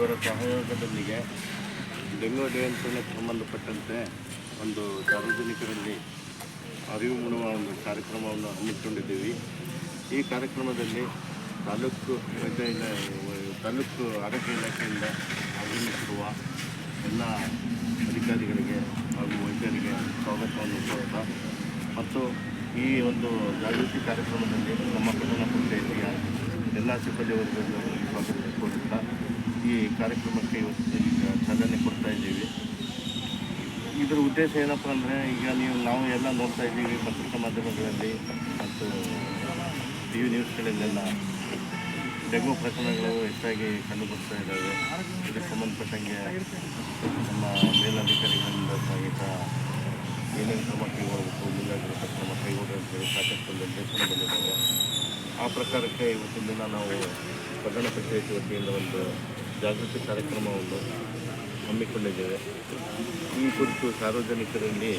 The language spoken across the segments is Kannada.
ಇವರ ಸಹಯೋಗದೊಂದಿಗೆ ಡೆಂಗು ನಿಯಂತ್ರಣಕ್ಕೆ ಸಂಬಂಧಪಟ್ಟಂತೆ ಒಂದು ಸಾರ್ವಜನಿಕರಲ್ಲಿ ಅರಿವು ಮೂಡುವ ಒಂದು ಕಾರ್ಯಕ್ರಮವನ್ನು ಹಮ್ಮಿಕೊಂಡಿದ್ದೀವಿ. ಈ ಕಾರ್ಯಕ್ರಮದಲ್ಲಿ ತಾಲೂಕು ಆರೋಗ್ಯ ಇಲಾಖೆಯಿಂದ ಆಗಮಿಸಿರುವ ಎಲ್ಲ ಅಧಿಕಾರಿಗಳಿಗೆ ಹಾಗೂ ವೈದ್ಯರಿಗೆ ಸ್ವಾಗತವನ್ನು ಕೋರುತ್ತಾ ಮತ್ತು ಈ ಒಂದು ಜಾಗೃತಿ ಕಾರ್ಯಕ್ರಮದಲ್ಲಿ ನಮ್ಮ ಪಟ್ಟಣ ಪಂಚಾಯಿತಿಯ ಎಲ್ಲ ಸಿಬ್ಬಂದಿಯವರಿಗೂ ಸ್ವಾಗತ ಕೋರುತ್ತಾ ಈ ಕಾರ್ಯಕ್ರಮಕ್ಕೆ ಇವತ್ತು ಚಾಲನೆ ಕೊಡ್ತಾ ಇದ್ದೀವಿ. ಇದರ ಉದ್ದೇಶ ಏನಪ್ಪ ಅಂದರೆ, ಈಗ ನಾವು ಎಲ್ಲ ನೋಡ್ತಾ ಇದ್ದೀವಿ ಪತ್ರಿಕಾ ಮಾಧ್ಯಮಗಳಲ್ಲಿ ಮತ್ತು ಟಿ ವಿ ನ್ಯೂಸ್ಗಳಲ್ಲೆಲ್ಲ ಡೆಂಗು ಪ್ರಕರಣಗಳು ಹೆಚ್ಚಾಗಿ ಕಂಡುಬರ್ತಾ ಇದ್ದಾವೆ. ಇದಕ್ಕೆ ಸಂಬಂಧಪಟ್ಟಂಗೆ ನಮ್ಮ ಮೇಲಧಿಕಾರಿಗಳಿಂದ ಸಹಿತ ಏನೇನು ಕ್ರಮ ಕೈಗೊಳ್ಳಬೇಕು, ಮುಂಜಾಗ್ರತಾ ಕ್ರಮ ಕೈಗೊಳ್ಳಬೇಕು ಸಾಕಷ್ಟು ನಿರ್ದೇಶನ ಬಂದಿದ್ದಾವೆ. ಆ ಪ್ರಕಾರಕ್ಕೆ ಇವತ್ತಿನ ದಿನ ನಾವು ಪಟ್ಟಣ ಪಂಚಾಯಿತಿ ವತಿಯಿಂದ ಒಂದು ಜಾಗೃತಿ ಕಾರ್ಯಕ್ರಮವನ್ನು ಹಮ್ಮಿಕೊಂಡಿದ್ದೇವೆ. ಈ ಕುರಿತು ಸಾರ್ವಜನಿಕರಲ್ಲಿ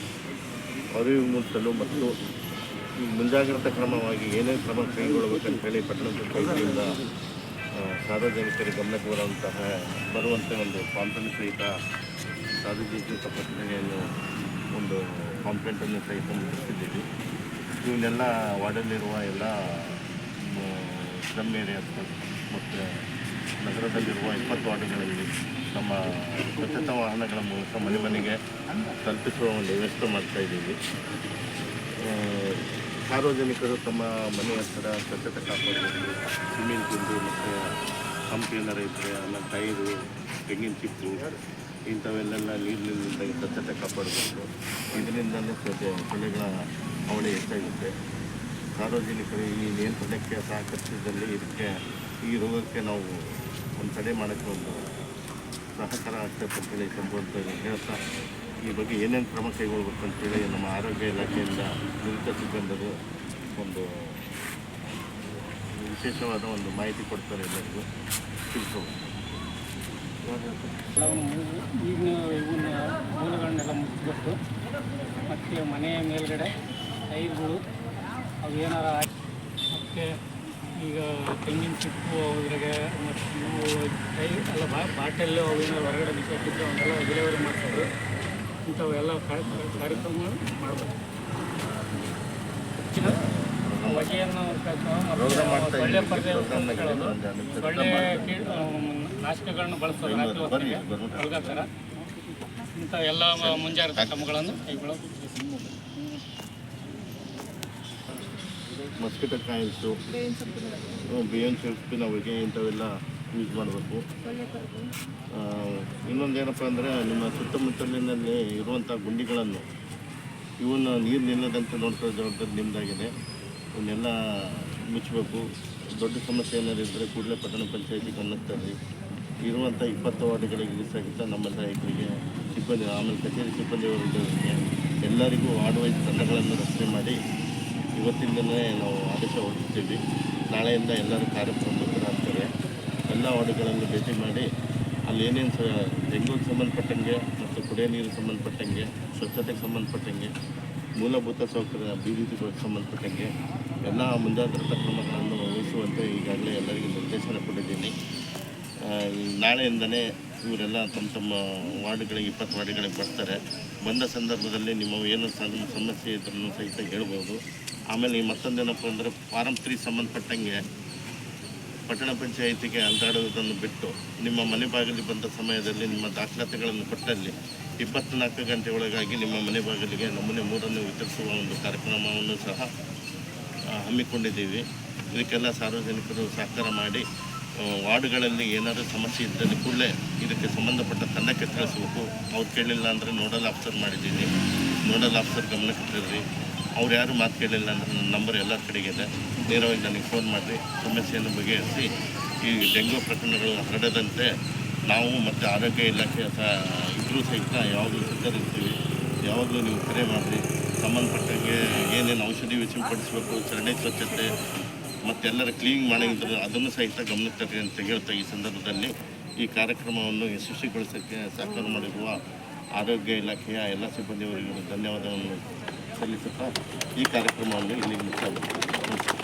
ಅರಿವು ಮೂಡಿಸಲು ಮತ್ತು ಮುಂಜಾಗ್ರತಾ ಕ್ರಮವಾಗಿ ಏನೇನು ಕ್ರಮ ಕೈಗೊಳ್ಳಬೇಕಂತೇಳಿ ಪಟ್ಟಣ ಪಂಚಾಯಿತಿಯಿಂದ ಸಾರ್ವಜನಿಕರಿಗೆ ಗಮನಕ್ಕೆ ಬರುವಂತೆ ಒಂದು ಕಾಂಪ್ಲೇಂಟ್ ಸಹಿತ ಸಾರ್ವಜನಿಕ ಪತ್ರಿಕೆಯನ್ನು ಒಂದು ಕಾಂಪ್ಲೇಂಟನ್ನು ಸಹಿತ ಮುಗಿಸಿದ್ದೀವಿ. ಇವನ್ನೆಲ್ಲ ವಾರ್ಡಲ್ಲಿರುವ ಎಲ್ಲ ಸ್ಲಮ್ ಏರಿಯಾಸ್ ಮತ್ತು ನಗರದಲ್ಲಿರುವ 20 ವಾರ್ಡ್ಗಳಲ್ಲಿ ನಮ್ಮ ಸ್ವಚ್ಛತಾ ವಾಹನಗಳ ಮೂಲಕ ಮನೆ ಮನೆಗೆ ತಲುಪಿಸುವ ಒಂದು ವ್ಯವಸ್ಥೆ ಮಾಡ್ತಾಯಿದ್ದೀವಿ. ಸಾರ್ವಜನಿಕರು ತಮ್ಮ ಮನೆ ಹತ್ತಿರ ಸ್ವಚ್ಛತೆ ಕಾಪಾಡಬೇಕು. ಸಿಮೆಂಟ್ ತಿಂದು ಮತ್ತು ಪಂಪ್ ಏನಾರ ಇದ್ದರೆ ಆಮೇಲೆ ಟೈರು, ತೆಂಗಿನ ಚಿಪ್ಪು ಇಂಥವೆಲ್ಲೆಲ್ಲ ನೀರಿನಿಂದ ಸ್ವಚ್ಛತೆ ಕಾಪಾಡಬೇಕು. ಇದರಿಂದಲೂ ಸೊಳ್ಳೆಗಳ ಹಾವಳಿ ಹೆಚ್ಚಾಗುತ್ತೆ. ಸಾರ್ವಜನಿಕರು ಈ ನಿಯಂತ್ರಣಕ್ಕೆ ಸಹಕರಿಸಿದಲ್ಲಿ ಈ ರೋಗಕ್ಕೆ ನಾವು ಒಂದು ತಡೆ ಮಾಡೋಕ್ಕೆ ಒಂದು ಸಹಕಾರ ಆಗ್ತದೆ ಅಂತೇಳಿ ಸಂಬಂಧ ಹೇಳ್ತಾ, ಈ ಬಗ್ಗೆ ಏನೇನು ಕ್ರಮ ಕೈಗೊಳ್ಬೇಕು ಅಂತೇಳಿ ನಮ್ಮ ಆರೋಗ್ಯ ಇಲಾಖೆಯಿಂದ ನುರಿತ ಸಿಬ್ಬಂದಿರು ಒಂದು ವಿಶೇಷವಾದ ಒಂದು ಮಾಹಿತಿ ಕೊಡ್ತಾರೆ. ಎಲ್ಲರಿಗೂ ತಿಳ್ಕೊಬೋದು. ಈಗಿನ ಇವನ್ನ ಮೂಲಗಳನ್ನೆಲ್ಲ ಮುಚ್ಚಿಬಿಟ್ಟು ಮತ್ತು ಮನೆಯ ಮೇಲ್ಗಡೆ ಟೈರ್ಗಳು ಅವು ಏನಾರ ಹಾಕಿ ಮತ್ತು ಈಗ ತೆಂಗಿನ ಚಿಪ್ಪು ಅದ್ರಾಗೆ ಮತ್ತು ಇವು ಟೈರ್ ಎಲ್ಲ ಬಾಟೆಲ್ಲು ಅವು ಏನಾರು ಹೊರಗಡೆ ಬಿಸಾಕಿದ್ರೆ ಅವನ್ನೆಲ್ಲ ವಿಲೇವಾರಿ ಮಾಡ್ತಾರೆ. ಇಂಥವೆಲ್ಲ ಕಾರ್ಯಕ್ರಮ ಮಾಡಬೇಕು. ಹೊಗೆಯನ್ನು ಸೊಳ್ಳೆ ಪರದೆ ಸೊಳ್ಳೆ ನಾಶಕಗಳನ್ನು ಬಳಸೋದು ರಾತ್ರಿ ಹೊತ್ತಿಗೆ ಒಳಗಾಗ್ತಾರೆ. ಇಂಥ ಎಲ್ಲ ಮುಂಜಾಗ್ರತಾ ಕ್ರಮಗಳನ್ನು ಕೈಗೊಳ್ಳೋದು. ಮಸ್ಕಿಟೋ ಕಾಯಿಲ್ಸು, ಬೇವಿನ ಸೊಪ್ಪಿನ ಹೊಗೆ ಇಂಥವೆಲ್ಲ ಯೂಸ್ ಮಾಡಬೇಕು. ಇನ್ನೊಂದೇನಪ್ಪ ಅಂದರೆ, ನಿಮ್ಮ ಸುತ್ತಮುತ್ತಲಿನಲ್ಲಿ ಇರುವಂಥ ಗುಂಡಿಗಳನ್ನು ಇವನ್ನ ನೀರು ನಿಲ್ಲದಂತೆ ನೋಡ್ಕೊಳ್ಳೋ ಜವಾಬ್ದಾರಿ ನಿಮ್ಮದಾಗಿದೆ. ಇವನ್ನೆಲ್ಲ ಮುಚ್ಚಬೇಕು. ದೊಡ್ಡ ಸಮಸ್ಯೆ ಏನಾದ್ರು ಇದ್ದರೆ ಕೂಡಲೇ ಪಟ್ಟಣ ಪಂಚಾಯಿತಿ ಗಮನಿಸ್ತಾರೆ. ಇರುವಂಥ 20 ವಾರ್ಡ್ಗಳಿಗೆ ಸಹಿತ ನಮ್ಮ ಸಹಾಯಕರಿಗೆ ಸಿಬ್ಬಂದಿ, ಆಮೇಲೆ ಕಚೇರಿ ಸಿಬ್ಬಂದಿಯವರಿಗೆ ಎಲ್ಲರಿಗೂ ವಾರ್ಡ್ ವೈಸ್ ತಂಡಗಳನ್ನು ರಚನೆ ಮಾಡಿ ಇವತ್ತಿಂದಲೇ ನಾವು ಆದೇಶ ಹೊರಡಿಸ್ತೀವಿ. ನಾಳೆಯಿಂದ ಎಲ್ಲರೂ ಕಾರ್ಯಪ್ರವೃತ್ತರಾಗ್ತಾರೆ. ಎಲ್ಲ ವಾರ್ಡ್ಗಳನ್ನು ಭೇಟಿ ಮಾಡಿ ಅಲ್ಲಿ ಏನೇನು ಡೆಂಗೂಗೆ ಸಂಬಂಧಪಟ್ಟಂಗೆ ಮತ್ತು ಕುಡಿಯೋ ನೀರಿಗೆ ಸಂಬಂಧಪಟ್ಟಂಗೆ, ಸ್ವಚ್ಛತೆಗೆ ಸಂಬಂಧಪಟ್ಟಂಗೆ, ಮೂಲಭೂತ ಸೌಕರ್ಯ ಅಭಿವೃದ್ಧಿಗಳಿಗೆ ಸಂಬಂಧಪಟ್ಟಂಗೆ ಎಲ್ಲ ಮುಂಜಾಗ್ರತಾ ಕ್ರಮಗಳನ್ನು ವಹಿಸುವಂತೆ ಈಗಾಗಲೇ ಎಲ್ಲರಿಗೂ ನಿರ್ದೇಶನ ಕೊಟ್ಟಿದ್ದೀನಿ. ನಾಳೆಯಿಂದಲೇ ಇವರೆಲ್ಲ ತಮ್ಮ ವಾರ್ಡ್ಗಳಿಗೆ 20 ವಾರ್ಡ್ಗಳಿಗೆ ಬರ್ತಾರೆ. ಬಂದ ಸಂದರ್ಭದಲ್ಲಿ ನಿಮ್ಮ ಏನು ಸಮಸ್ಯೆ ಇದ್ರೂ ಸಹಿತ ಹೇಳ್ಬೋದು. ಆಮೇಲೆ ಮತ್ತೊಂದೇನಪ್ಪ ಅಂದರೆ, ಫಾರಮ್ 3 ಸಂಬಂಧಪಟ್ಟಂಗೆ ಪಟ್ಟಣ ಪಂಚಾಯಿತಿಗೆ ಅಲ್ದಾಡೋದನ್ನು ಬಿಟ್ಟು ನಿಮ್ಮ ಮನೆ ಬಾಗಿಲಿಗೆ ಬಂದ ಸಮಯದಲ್ಲಿ ನಿಮ್ಮ ದಾಖಲಾತಿಗಳನ್ನು ಕೊಟ್ಟಲ್ಲಿ 24 ಗಂಟೆ ಒಳಗಾಗಿ ನಿಮ್ಮ ಮನೆ ಬಾಗಿಲಿಗೆ ನಮೂನೆ 3 ವಿತರಿಸುವ ಒಂದು ಕಾರ್ಯಕ್ರಮವನ್ನು ಸಹ ಹಮ್ಮಿಕೊಂಡಿದ್ದೀವಿ. ಇದಕ್ಕೆಲ್ಲ ಸಾರ್ವಜನಿಕರು ಸಹಕಾರ ಮಾಡಿ ವಾರ್ಡ್ಗಳಲ್ಲಿ ಏನಾದರೂ ಸಮಸ್ಯೆ ಇದ್ದಲ್ಲಿ ಕೂಡಲೇ ಇದಕ್ಕೆ ಸಂಬಂಧಪಟ್ಟ ತಂಡಕ್ಕೆ ತಿಳಿಸ್ಬೇಕು. ಅವ್ರು ಕೇಳಿಲ್ಲ ಅಂದರೆ ನೋಡಲ್ ಆಫೀಸರ್ ಮಾಡಿದ್ದೀನಿ, ನೋಡಲ್ ಆಫೀಸರ್ ಗಮನಕ್ಕೆ ತರ್ರಿ. ಅವ್ರು ಯಾರು ಮಾತು ಕೇಳಿಲ್ಲ ಅಂದರೆ ನನ್ನ ನಂಬರ್ ಎಲ್ಲ ಕಡೆಗಿದೆ, ನೇರವಾಗಿ ನನಗೆ ಫೋನ್ ಮಾಡಿರಿ. ಸಮಸ್ಯೆಯನ್ನು ಬಗೆಹರಿಸಿ ಈ ಡೆಂಗು ಪ್ರಕರಣಗಳು ಹರಡದಂತೆ ನಾವು ಮತ್ತು ಆರೋಗ್ಯ ಇಲಾಖೆ ಇದ್ರೂ ಸಹಿತ ಯಾವಾಗಲೂ ಸಿದ್ಧರಿರ್ತೀವಿ. ಯಾವಾಗಲೂ ನೀವು ಕರೆ ಮಾಡಿರಿ. ಸಂಬಂಧಪಟ್ಟಂಗೆ ಏನೇನು ಔಷಧಿ ಸಿಂಪಡಿಸಬೇಕು, ಚರಂಡಿ ಸ್ವಚ್ಛತೆ ಮತ್ತು ಎಲ್ಲರ ಕ್ಲೀನಿಂಗ್ ಮಾಡಿದ್ರೆ ಅದನ್ನು ಸಹಿತ ಗಮನಕ್ಕೆ ತರ್ರಿ ಅಂತ ಹೇಳ್ತಾ, ಈ ಸಂದರ್ಭದಲ್ಲಿ ಈ ಕಾರ್ಯಕ್ರಮವನ್ನು ಯಶಸ್ವಿಗೊಳಿಸೋಕ್ಕೆ ಸಹಕಾರ ಮಾಡಿರುವ ಆರೋಗ್ಯ ಇಲಾಖೆಯ ಎಲ್ಲ ಸಿಬ್ಬಂದಿಯವರಿಗೂ ಧನ್ಯವಾದವನ್ನು ಸಲ್ಲಿಸುತ್ತಾ ಈ ಕಾರ್ಯಕ್ರಮವನ್ನು ಇಲ್ಲಿ ಮುಗಿಸಬೇಕು.